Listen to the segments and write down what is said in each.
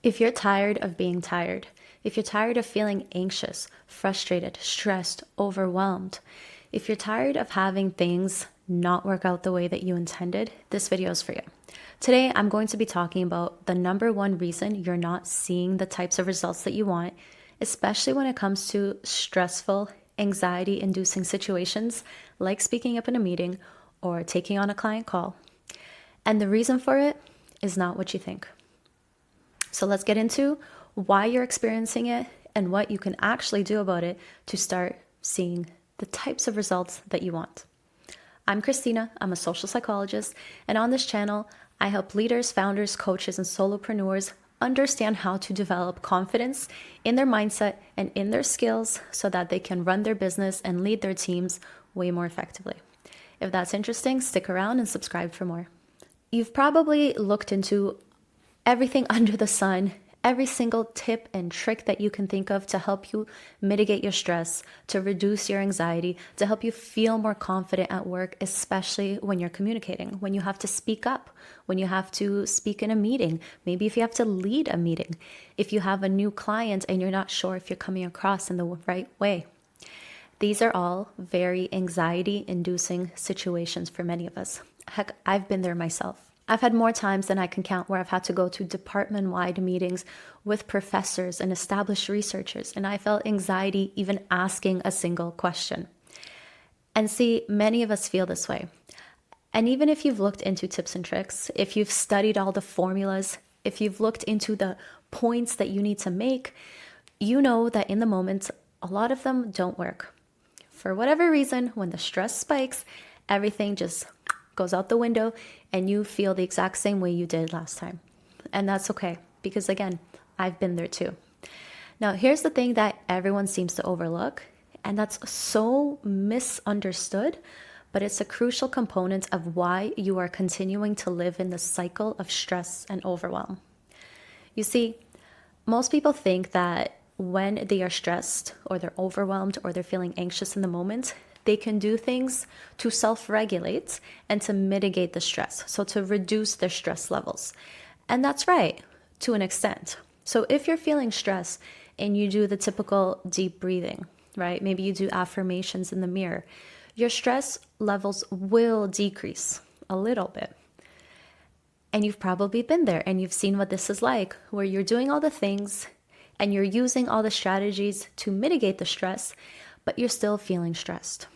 If you're tired of being tired, if you're tired of feeling anxious, frustrated, stressed, overwhelmed, if you're tired of having things not work out the way that you intended, this video is for you. Today, I'm going to be talking about the number one reason you're not seeing the types of results that you want, especially when it comes to stressful, anxiety-inducing situations like speaking up in a meeting or taking on a client call. And the reason for it is not what you think. So let's get into why you're experiencing it and what you can actually do about it to start seeing the types of results that you want. I'm Christina, I'm a social psychologist, and on this channel, I help leaders, founders, coaches, and solopreneurs understand how to develop confidence in their mindset and in their skills so that they can run their business and lead their teams way more effectively. If that's interesting, stick around and subscribe for more. You've probably looked into everything under the sun, every single tip and trick that you can think of to help you mitigate your stress, to reduce your anxiety, to help you feel more confident at work, especially when you're communicating, when you have to speak up, when you have to speak in a meeting, maybe if you have to lead a meeting, if you have a new client and you're not sure if you're coming across in the right way. These are all very anxiety-inducing situations for many of us. Heck, I've been there myself. I've had more times than I can count where I've had to go to department-wide meetings with professors and established researchers, and I felt anxiety even asking a single question. And see, many of us feel this way. And even if you've looked into tips and tricks, if you've studied all the formulas, if you've looked into the points that you need to make, you know that in the moment, a lot of them don't work. For whatever reason, when the stress spikes, everything just goes out the window and you feel the exact same way you did last time. And that's okay, because again, I've been there too. Now, here's the thing that everyone seems to overlook, and that's so misunderstood, but it's a crucial component of why you are continuing to live in the cycle of stress and overwhelm. You see, most people think that when they are stressed or they're overwhelmed or they're feeling anxious in the moment, they can do things to self-regulate and to mitigate the stress, so to reduce their stress levels. And that's right, to an extent. So if you're feeling stress and you do the typical deep breathing, right? Maybe you do affirmations in the mirror, your stress levels will decrease a little bit. And you've probably been there and you've seen what this is like, where you're doing all the things and you're using all the strategies to mitigate the stress, but you're still feeling stressed.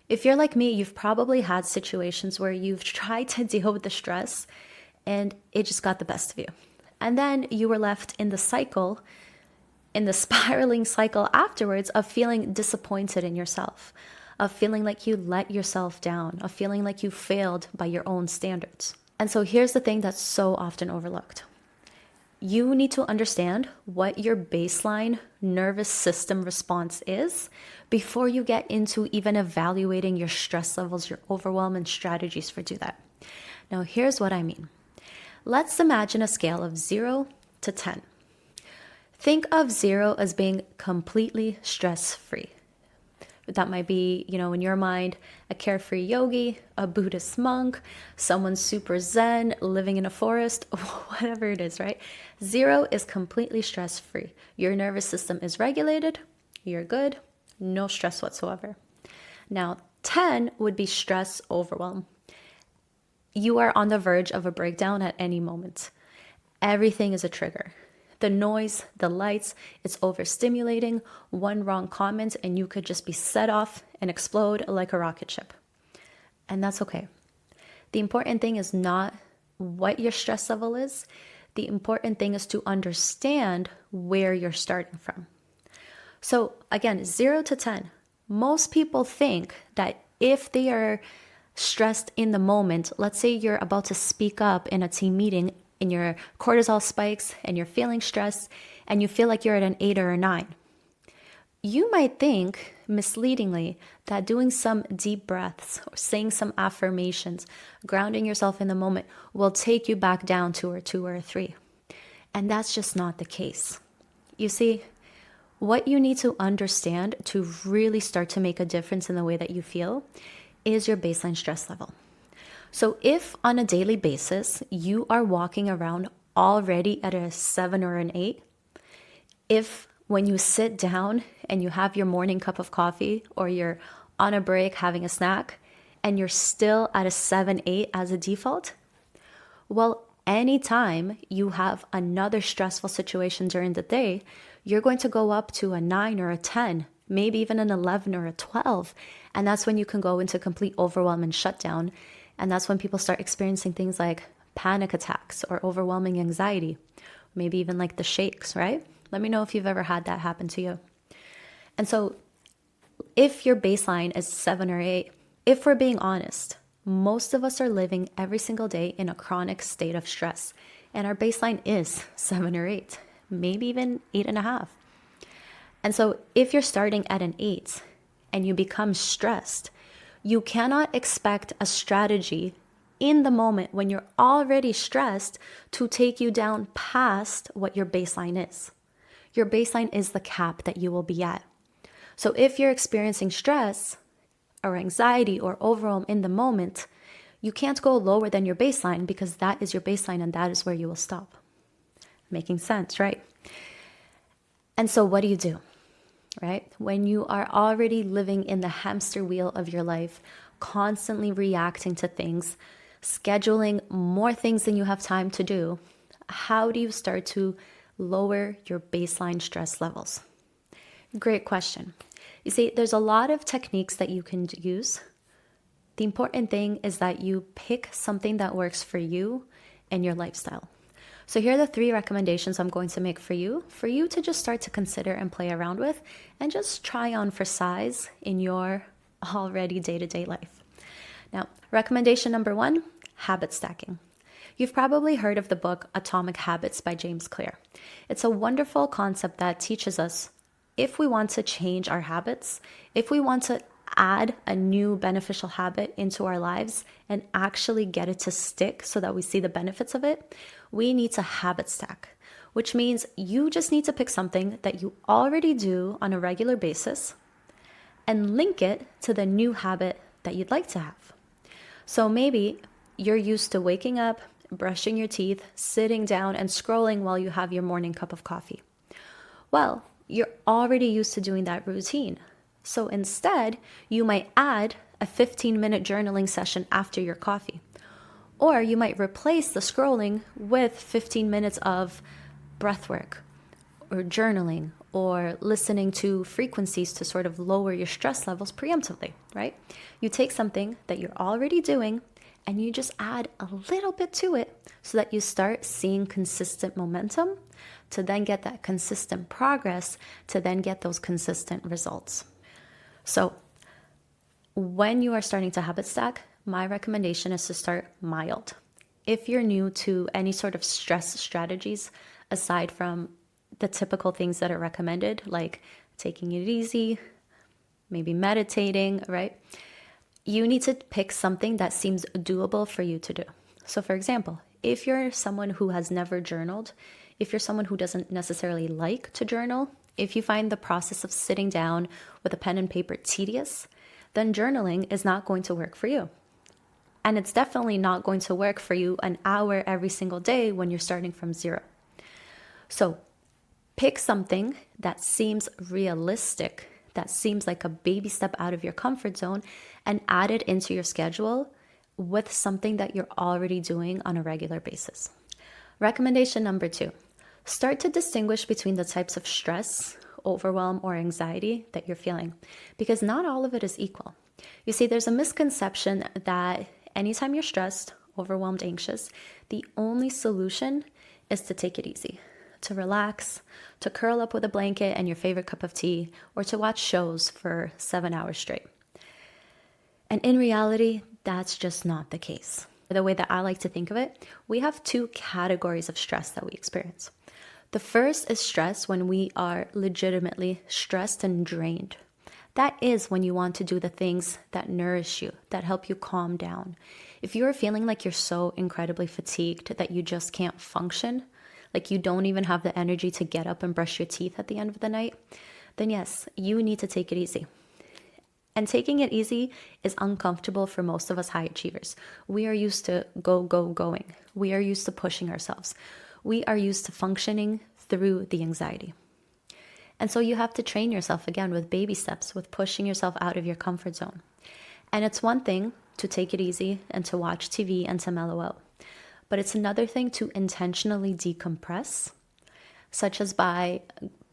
If you're like me, you've probably had situations where you've tried to deal with the stress and it just got the best of you. And then you were left in the cycle, in the spiraling cycle afterwards of feeling disappointed in yourself, of feeling like you let yourself down, of feeling like you failed by your own standards. And so here's the thing that's so often overlooked. You need to understand what your baseline nervous system response is before you get into even evaluating your stress levels, your overwhelm, and strategies for do that. Now, here's what I mean. Let's imagine a scale of 0 to 10. Think of 0 as being completely stress-free. That might be, in your mind, a carefree yogi, a Buddhist monk, someone super zen, living in a forest, whatever it is, right? 0 is completely stress-free. Your nervous system is regulated, you're good, no stress whatsoever. Now, 10 would be stress overwhelm. You are on the verge of a breakdown at any moment. Everything is a trigger. The noise, the lights, it's overstimulating, one wrong comment, and you could just be set off and explode like a rocket ship. And that's okay. The important thing is not what your stress level is. The important thing is to understand where you're starting from. So again, 0 to 10. Most people think that if they are stressed in the moment, let's say you're about to speak up in a team meeting, and your cortisol spikes and you're feeling stressed and you feel like you're at an 8 or a 9. You might think misleadingly that doing some deep breaths or saying some affirmations, grounding yourself in the moment will take you back down to a 2 or a 3. And that's just not the case. You see, what you need to understand to really start to make a difference in the way that you feel is your baseline stress level. So if on a daily basis, you are walking around already at a 7 or an 8, if when you sit down and you have your morning cup of coffee or you're on a break having a snack and you're still at a 7, 8 as a default, well, anytime you have another stressful situation during the day, you're going to go up to a 9 or a 10, maybe even an 11 or a 12. And that's when you can go into complete overwhelm and shutdown. And that's when people start experiencing things like panic attacks or overwhelming anxiety, maybe even like the shakes, right? Let me know if you've ever had that happen to you. And so if your baseline is 7 or 8, if we're being honest, most of us are living every single day in a chronic state of stress. And our baseline is 7 or 8, maybe even 8.5. And so if you're starting at an 8 and you become stressed, you cannot expect a strategy in the moment when you're already stressed to take you down past what your baseline is. Your baseline is the cap that you will be at. So if you're experiencing stress or anxiety or overwhelm in the moment, you can't go lower than your baseline because that is your baseline and that is where you will stop. Making sense, right? And so what do? Right? When you are already living in the hamster wheel of your life, constantly reacting to things, scheduling more things than you have time to do, how do you start to lower your baseline stress levels? Great question. You see, there's a lot of techniques that you can use. The important thing is that you pick something that works for you and your lifestyle. So here are the 3 recommendations I'm going to make for you to just start to consider and play around with and just try on for size in your already day-to-day life. Now, recommendation number 1, habit stacking. You've probably heard of the book Atomic Habits by James Clear. It's a wonderful concept that teaches us if we want to change our habits, if we want to add a new beneficial habit into our lives and actually get it to stick so that we see the benefits of it, we need to habit stack, which means you just need to pick something that you already do on a regular basis and link it to the new habit that you'd like to have. So maybe you're used to waking up, brushing your teeth, sitting down and scrolling while you have your morning cup of coffee. Well, you're already used to doing that routine. So instead, you might add a 15-minute journaling session after your coffee. Or you might replace the scrolling with 15 minutes of breath work or journaling or listening to frequencies to sort of lower your stress levels preemptively, right? You take something that you're already doing and you just add a little bit to it so that you start seeing consistent momentum to then get that consistent progress to then get those consistent results. So when you are starting to habit stack, my recommendation is to start mild. If you're new to any sort of stress strategies, aside from the typical things that are recommended, like taking it easy, maybe meditating, right? You need to pick something that seems doable for you to do. So for example, if you're someone who has never journaled, if you're someone who doesn't necessarily like to journal, if you find the process of sitting down with a pen and paper tedious, then journaling is not going to work for you. And it's definitely not going to work for you an hour every single day when you're starting from 0. So pick something that seems realistic, that seems like a baby step out of your comfort zone, and add it into your schedule with something that you're already doing on a regular basis. Recommendation number 2, start to distinguish between the types of stress, overwhelm, or anxiety that you're feeling, because not all of it is equal. You see, there's a misconception that anytime you're stressed, overwhelmed, anxious, the only solution is to take it easy, to relax, to curl up with a blanket and your favorite cup of tea, or to watch shows for 7 hours straight. And in reality, that's just not the case. The way that I like to think of it, we have 2 categories of stress that we experience. The first is stress when we are legitimately stressed and drained. That is when you want to do the things that nourish you, that help you calm down. If you're feeling like you're so incredibly fatigued that you just can't function, like you don't even have the energy to get up and brush your teeth at the end of the night, then yes, you need to take it easy. And taking it easy is uncomfortable for most of us high achievers. We are used to going. We are used to pushing ourselves. We are used to functioning through the anxiety. And so you have to train yourself again with baby steps, with pushing yourself out of your comfort zone. And it's one thing to take it easy and to watch TV and to mellow out. But it's another thing to intentionally decompress, such as by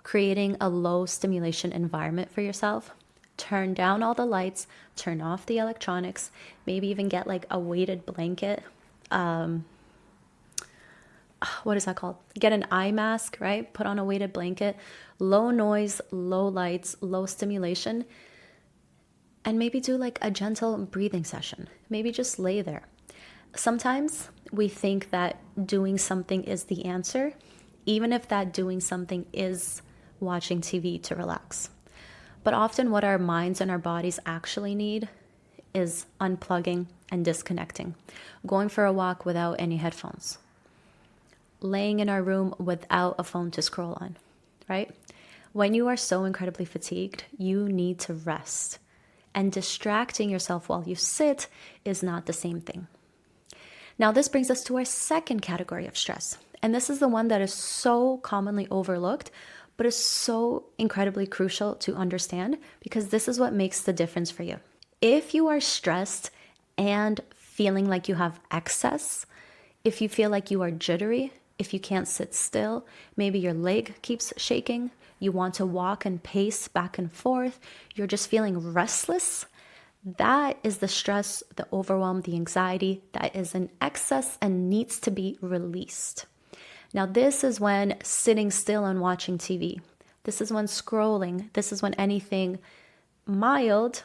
creating a low stimulation environment for yourself. Turn down all the lights, turn off the electronics, maybe even get like a weighted blanket. What is that called? Get an eye mask, right? Put on a weighted blanket, low noise, low lights, low stimulation, and maybe do like a gentle breathing session. Maybe just lay there. Sometimes we think that doing something is the answer, even if that doing something is watching TV to relax. But often what our minds and our bodies actually need is unplugging and disconnecting, going for a walk without any headphones, laying in our room without a phone to scroll on, right? When you are so incredibly fatigued, you need to rest. And distracting yourself while you sit is not the same thing. Now, this brings us to our second category of stress. And this is the one that is so commonly overlooked, but is so incredibly crucial to understand, because this is what makes the difference for you. If you are stressed and feeling like you have excess, if you feel like you are jittery, if you can't sit still, maybe your leg keeps shaking, you want to walk and pace back and forth, you're just feeling restless, that is the stress, the overwhelm, the anxiety that is in excess and needs to be released. Now, this is when sitting still and watching TV, this is when scrolling, this is when anything mild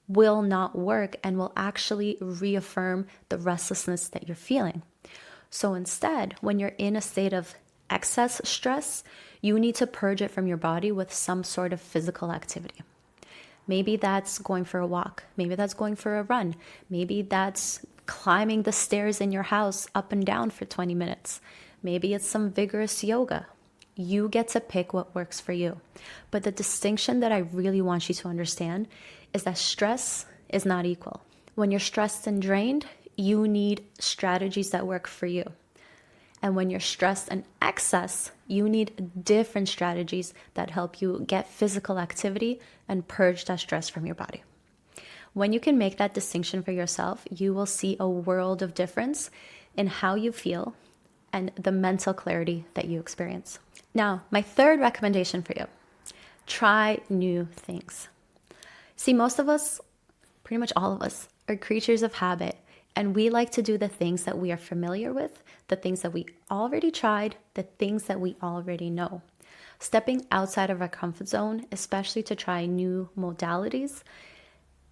will not work and will actually reaffirm the restlessness that you're feeling. So instead, when you're in a state of excess stress, you need to purge it from your body with some sort of physical activity. Maybe that's going for a walk. Maybe that's going for a run. Maybe that's climbing the stairs in your house up and down for 20 minutes. Maybe it's some vigorous yoga. You get to pick what works for you. But the distinction that I really want you to understand is that stress is not equal. When you're stressed and drained, you need strategies that work for you. And when you're stressed and excess, you need different strategies that help you get physical activity and purge that stress from your body. When you can make that distinction for yourself, you will see a world of difference in how you feel and the mental clarity that you experience. Now, my third recommendation for you, try new things. See, most of us, pretty much all of us, are creatures of habit. And we like to do the things that we are familiar with, the things that we already tried, the things that we already know. Stepping outside of our comfort zone, especially to try new modalities,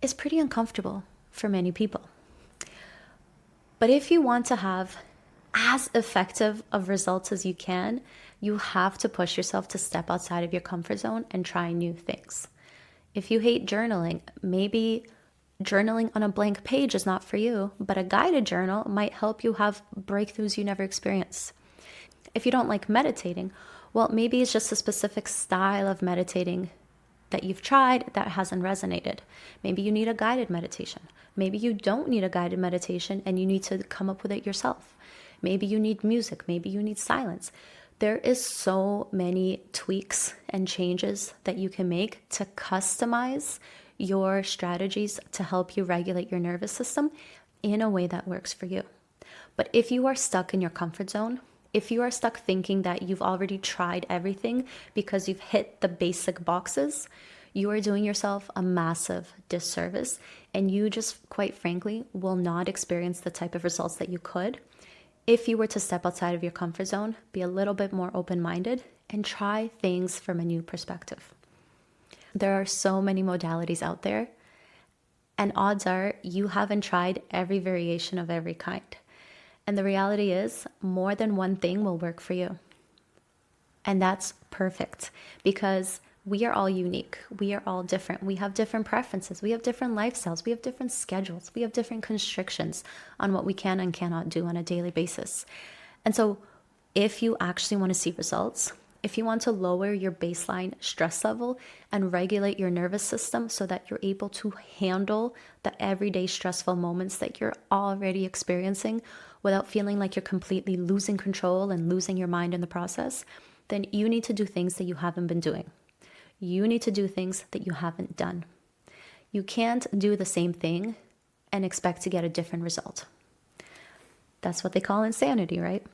is pretty uncomfortable for many people. But if you want to have as effective of results as you can, you have to push yourself to step outside of your comfort zone and try new things. If you hate journaling, maybe journaling on a blank page is not for you, but a guided journal might help you have breakthroughs you never experienced. If you don't like meditating, well, maybe it's just a specific style of meditating that you've tried that hasn't resonated. Maybe you need a guided meditation. Maybe you don't need a guided meditation and you need to come up with it yourself. Maybe you need music. Maybe you need silence. There is so many tweaks and changes that you can make to customize your strategies to help you regulate your nervous system in a way that works for you. But if you are stuck in your comfort zone, if you are stuck thinking that you've already tried everything because you've hit the basic boxes, you are doing yourself a massive disservice, and you just, quite frankly, will not experience the type of results that you could if you were to step outside of your comfort zone, be a little bit more open-minded, and try things from a new perspective. There are so many modalities out there, and odds are you haven't tried every variation of every kind. And the reality is, more than one thing will work for you. And that's perfect, because we are all unique. We are all different. We have different preferences. We have different lifestyles. We have different schedules. We have different constrictions on what we can and cannot do on a daily basis. And so if you actually want to see results, if you want to lower your baseline stress level and regulate your nervous system so that you're able to handle the everyday stressful moments that you're already experiencing without feeling like you're completely losing control and losing your mind in the process, then you need to do things that you haven't been doing. You need to do things that you haven't done. You can't do the same thing and expect to get a different result. That's what they call insanity, right?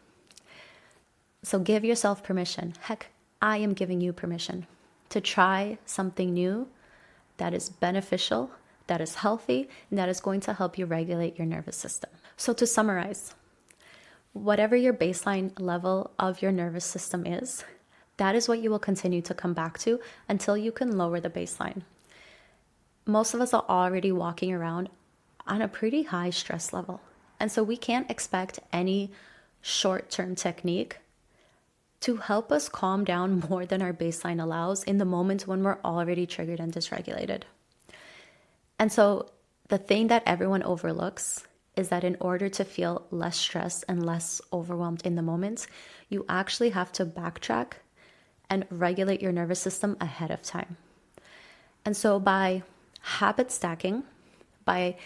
So give yourself permission. Heck, I am giving you permission to try something new that is beneficial, that is healthy, and that is going to help you regulate your nervous system. So to summarize, whatever your baseline level of your nervous system is, that is what you will continue to come back to until you can lower the baseline. Most of us are already walking around on a pretty high stress level. And so we can't expect any short-term technique to help us calm down more than our baseline allows in the moment when we're already triggered and dysregulated. And so the thing that everyone overlooks is that in order to feel less stressed and less overwhelmed in the moment, you actually have to backtrack and regulate your nervous system ahead of time. And so by habit stacking, by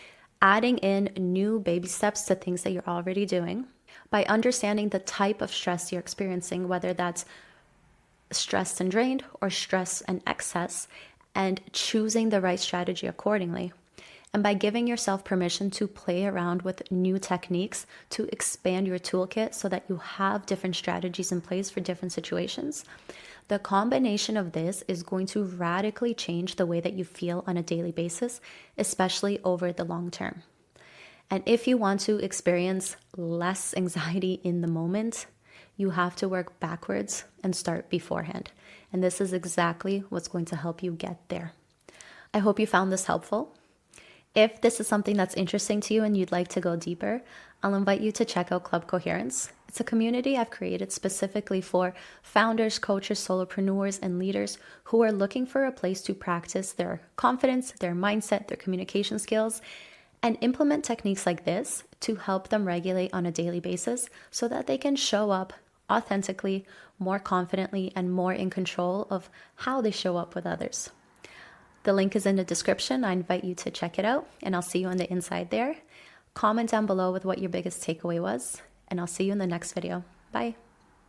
adding in new baby steps to things that you're already doing, by understanding the type of stress you're experiencing, whether that's stressed and drained or stress and excess, and choosing the right strategy accordingly, and by giving yourself permission to play around with new techniques to expand your toolkit so that you have different strategies in place for different situations, the combination of this is going to radically change the way that you feel on a daily basis, especially over the long term. And if you want to experience less anxiety in the moment, you have to work backwards and start beforehand. And this is exactly what's going to help you get there. I hope you found this helpful. If this is something that's interesting to you and you'd like to go deeper, I'll invite you to check out Club Coherence. It's a community I've created specifically for founders, coaches, solopreneurs, and leaders who are looking for a place to practice their confidence, their mindset, their communication skills, and implement techniques like this to help them regulate on a daily basis so that they can show up authentically, more confidently, and more in control of how they show up with others. The link is in the description. I invite you to check it out, and I'll see you on the inside there. Comment down below with what your biggest takeaway was, and I'll see you in the next video. Bye.